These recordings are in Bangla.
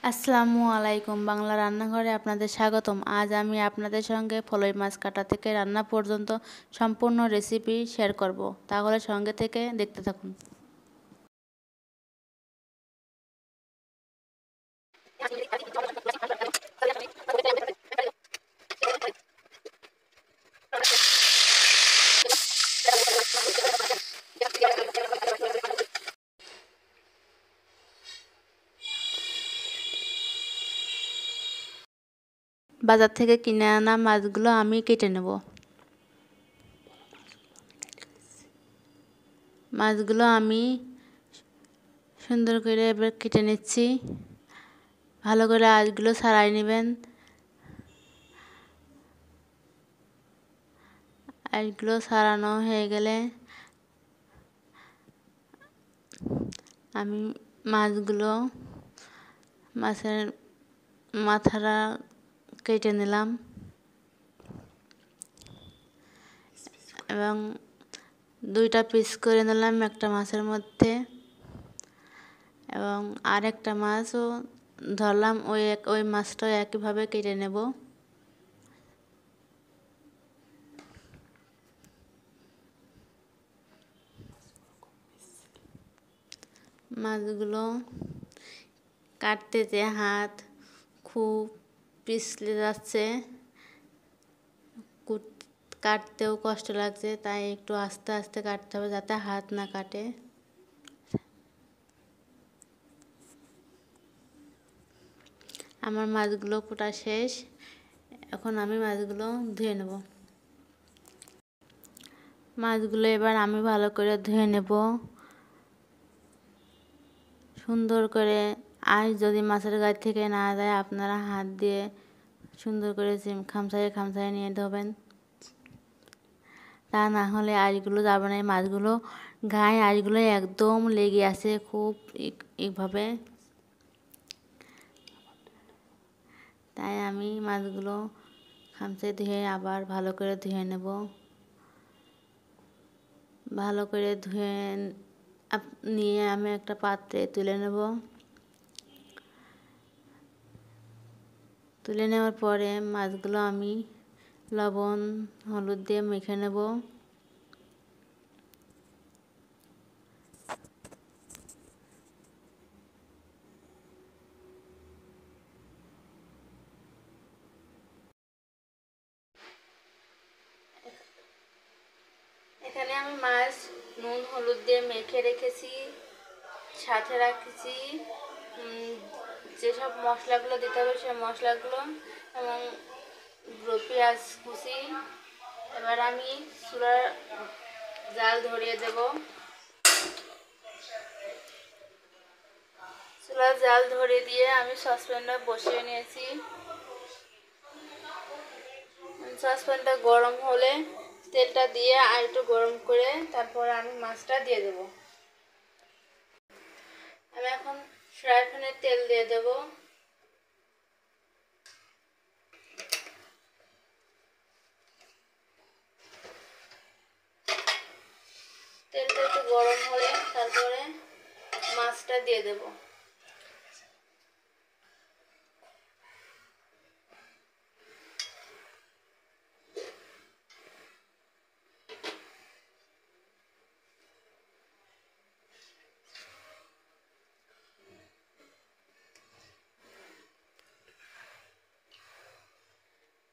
আসসালামু আলাইকুম, বাংলা রান্নাঘরে আপনাদের স্বাগতম। আজ আমি আপনাদের সঙ্গে ফলই মাছ কাটা থেকে রান্না পর্যন্ত সম্পূর্ণ রেসিপি শেয়ার করব। তাহলে সঙ্গে থেকে দেখতে থাকুন। বাজার থেকে কিনে আনা মাছগুলো আমি কেটে নেব। মাছগুলো আমি সুন্দর করে এবার কেটে নিচ্ছি। ভালো করে আঁশগুলো ছাড়াই নেবেন। আঁশগুলো ছাড়ানো হয়ে গেলে আমি মাছের মাথাটা কেটে নিলাম এবং দুইটা পিস করে নিলাম একটা মাছের মধ্যে, এবং আরেকটা মাছও ধরলাম, ওই মাছটাও একইভাবে কেটে নেব। মাছগুলো কাটতে যে হাত খুব পিছলে যাচ্ছে, কাটতেও কষ্ট লাগছে, তাই একটু আস্তে আস্তে কাটতে হবে যাতে হাত না কাটে। আমার মাছগুলো কোটা শেষ, এখন আমি মাছগুলো ধুয়ে নেব। মাছগুলো এবার আমি ভালো করে ধুয়ে নেব। সুন্দর করে আঁশ যদি মাছের গায়ে থেকে না যায়, আপনারা হাত দিয়ে সুন্দর করে খামচাইয়ে নিয়ে ধোবেন, তা না হলে আঁশগুলো যাবে না। এই মাছগুলো গায়ে আঁশগুলো একদম লেগে আছে খুব এইভাবে, তাই আমি মাছগুলো খামচায় ধুয়ে আবার ভালো করে ধুয়ে নেব। ভালো করে ধুয়ে নিয়ে আমি একটা পাত্রে তুলে নেব। তুলে নেওয়ার পরে মাছগুলো আমি লবণ হলুদ দিয়ে মেখে নেব। এখানে আমি মাছ নুন হলুদ দিয়ে মেখে রেখেছি, সাথে রাখছি যেসব মশলাগুলো দিতে হবে সেই মশলাগুলো এবং পেঁয়াজ কুচি। এবার আমি চুলার জাল ধরিয়ে দেব। চুলার জাল ধরিয়ে দিয়ে আমি সসপ্যানটা বসিয়ে নিয়েছি। সসপ্যানটা গরম হলে তেলটা দিয়ে আর একটু গরম করে তারপরে আমি মাছটা দিয়ে দেব। আমি এখন ফ্রাই প্যানে তেল দিয়ে দেব। তেলটা একটু গরম হলে তারপরে মাছটা দিয়ে দেব।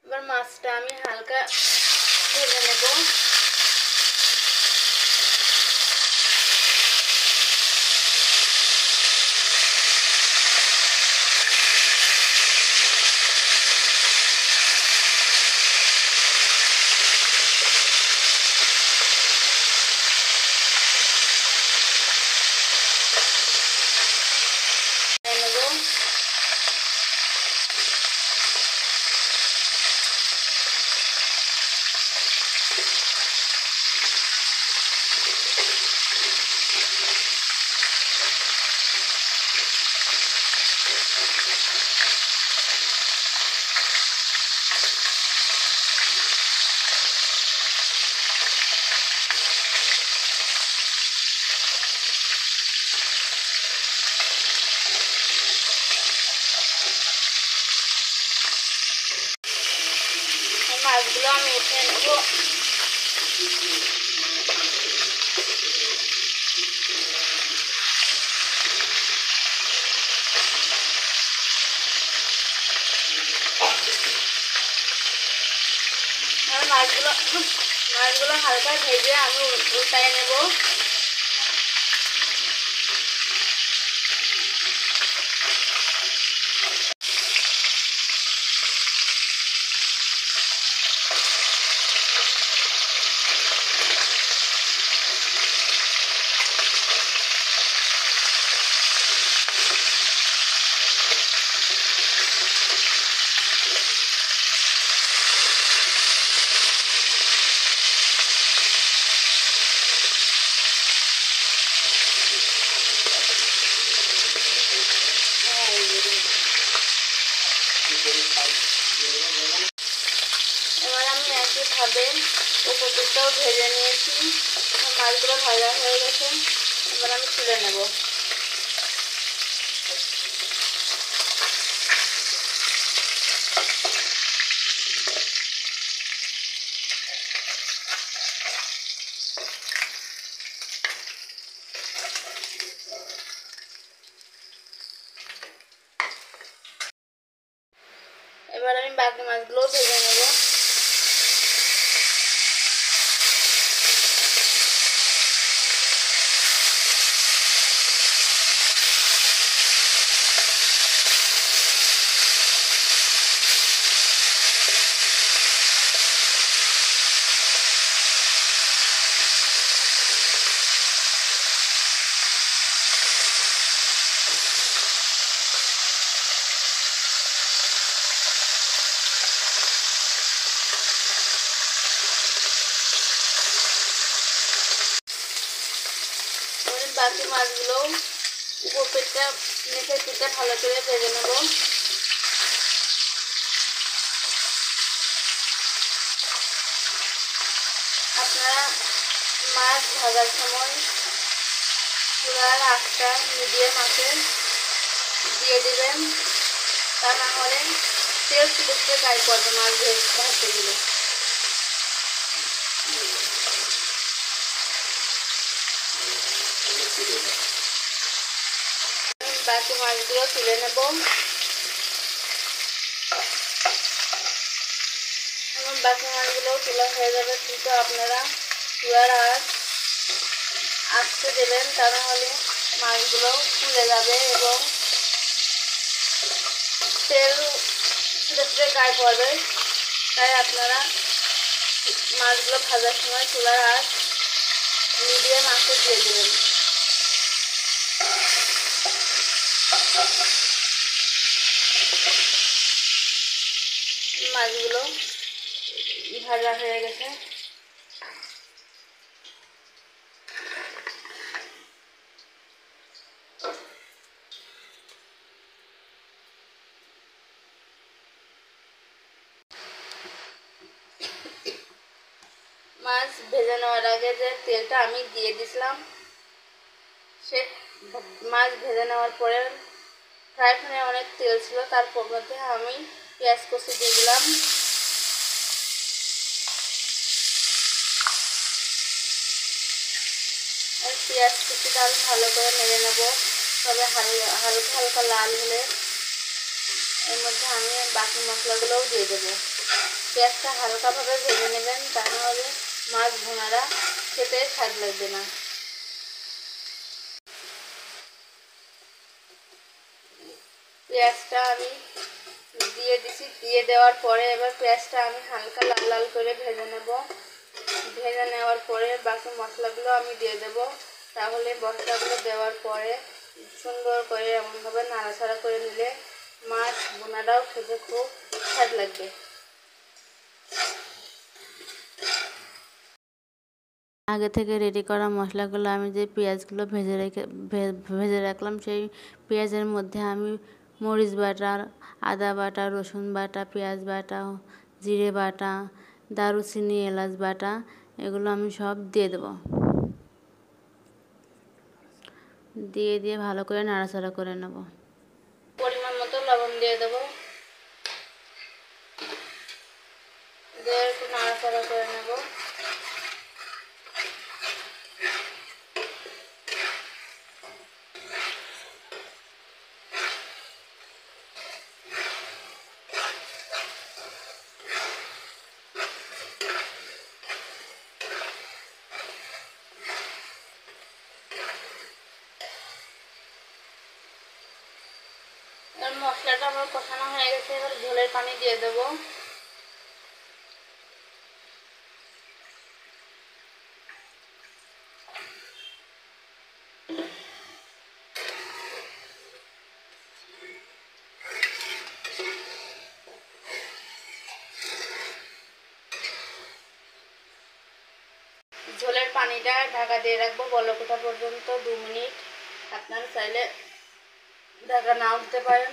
এবার মাছটা আমি হালকা ভেজে নেব। মাছগুলো আমি উঠিয়ে নেব। আর মাছগুলো হালকা ভেজে আমি উল্টায় নেব। এবার আমি একইভাবে উপরটাও ভেজে নিয়েছি। মাছগুলো ভাজা হয়ে গেছে, এবার আমি তুলে নেব। এবার আমি বাকি মাছগুলোও ভেজে নেব। বাকি মাছগুলো উপর পেটটা নিচের পিঠটা ভালো করে ভেজে নেব। আপনারা মাছ ভাজার সময় চুলার আঁচটা মিডিয়াম আঁচে দিয়ে দেবেন, তা না হলে তেল ছুটে গায়ে পড়বে মাছ ভাজতে গেলে। বাকি মাছগুলো তুলে নেব। এবং বাকি মাছগুলো তোলা হয়ে যাবে, কিন্তু আপনারা চুলার আঁচতে দেবেন, তা না হলে মাছগুলো ফুলে যাবে এবং তেল ছুটে গায়ে পড়বে। তাই আপনারা মাছগুলো ভাজার সময় চুলার আঁচ মিডিয়াম আঁচে দিয়ে দেবেন। মাছগুলো ভাজা হয়ে গেছে। মাছ ভেজে নেওয়ার আগে যে তেলটা আমি দিয়ে দিয়েছিলাম, সে মাছ ভেজে নেওয়ার পরে ফ্রাই প্যানে অনেক তেল ছিল, তার মধ্যে আমি পেঁয়াজ কষি দিয়ে দিলাম। পেঁয়াজ কুচিটা আমি ভালো করে নেড়ে নেব, তবে হালকা হালকা লাল হলে এর মধ্যে আমি বাকি মশলাগুলোও দিয়ে দেবো। পেঁয়াজটা হালকাভাবে ভেজে নেবেন, তা নাহলে মাছ ভুনারা খেতে স্বাদ লাগবে না। পেঁয়াজটা আমি দিয়ে দিছি, দিয়ে দেওয়ার পরে এবার পেঁয়াজটা আমি হালকা লাল লাল করে ভেজে নেব। ভেজে নেওয়ার পরে বাকি মশলাগুলো আমি দিয়ে দেব। তাহলে মশলাগুলো দেওয়ার পরে সুন্দর করে এমনভাবে নাড়াচাড়া করে নিলে মাছ ভুনাটাও খেতে খুব স্বাদ লাগবে। আগে থেকে রেডি করা মশলাগুলো আমি যে পেঁয়াজগুলো ভেজে রাখলাম, সেই পেঁয়াজের মধ্যে আমি মরিচ বাটা, আদা বাটা, রসুন বাটা, পেঁয়াজ বাটা, জিরে বাটা, দারুচিনি, এলাচ বাটা, এগুলো আমি সব দিয়ে দেবো। দিয়ে ভালো করে নাড়াচাড়া করে নেব। পরিমাণ মতো লবণ দিয়ে দেবো। একটু মশলাটা আমার কষানো হয়ে গেছে, এবার ঝোলের পানি দিয়ে দেবো। ঝোলের পানিটা ঢাকা দিয়ে রাখবো বলক ওঠা পর্যন্ত 2 মিনিট। আপনারা চাইলে ঢাকা নাও দিতে পারেন,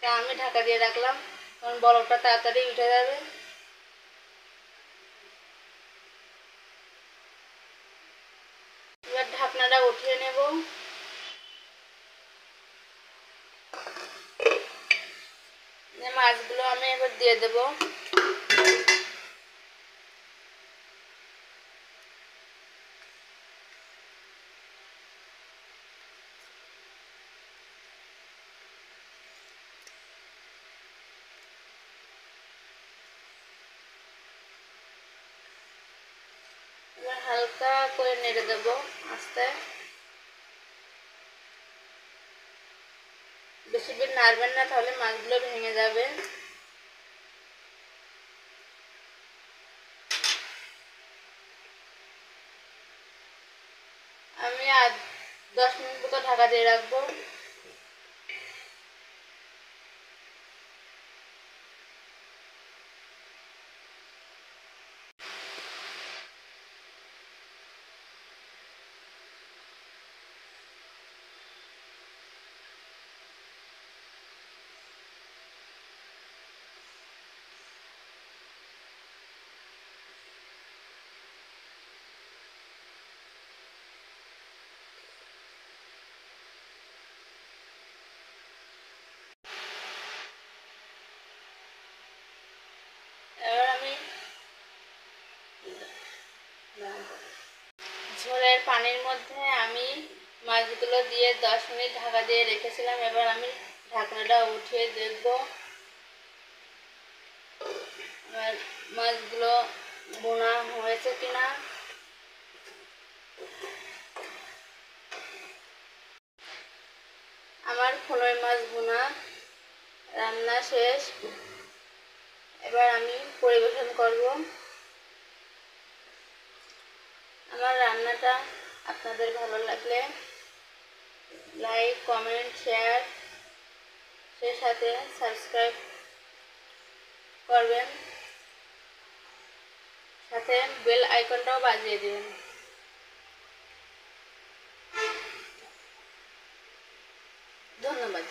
তা আমি ঢাকা দিয়ে রাখলাম, কারণ বলকটা তাড়াতাড়ি উঠে যাবে। এবার ঢাকনাটা উঠিয়ে নেব। মাছগুলো আমি এবার দিয়ে দেব। এবার হালকা করে নেড়ে দেব আস্তে। বেশি দিন নাড়বেন না, তাহলে মাছগুলো ভেঙে যাবে। আমি 10 মিনিট মতো ঢাকা দিয়ে রাখবো। এবার আমি ঝোলের পানির মধ্যে আমি মাছগুলো দিয়ে 10 মিনিট ঢাকা দিয়ে রেখেছিলাম। এবার আমি ঢাকনাটা উঠিয়ে দেখব আর মাছগুলো বোনা হয়েছে কিনা। আমার ফলই মাছ বোনা রান্না শেষ। এবার আমি পরিবেশন করব। আমার রান্নাটা আপনাদের ভালো লাগলে লাইক, কমেন্ট, শেয়ার, সেই সাথে সাবস্ক্রাইব করবেন, সাথে বেল আইকনটাও বাজিয়ে দিবেন। ধন্যবাদ।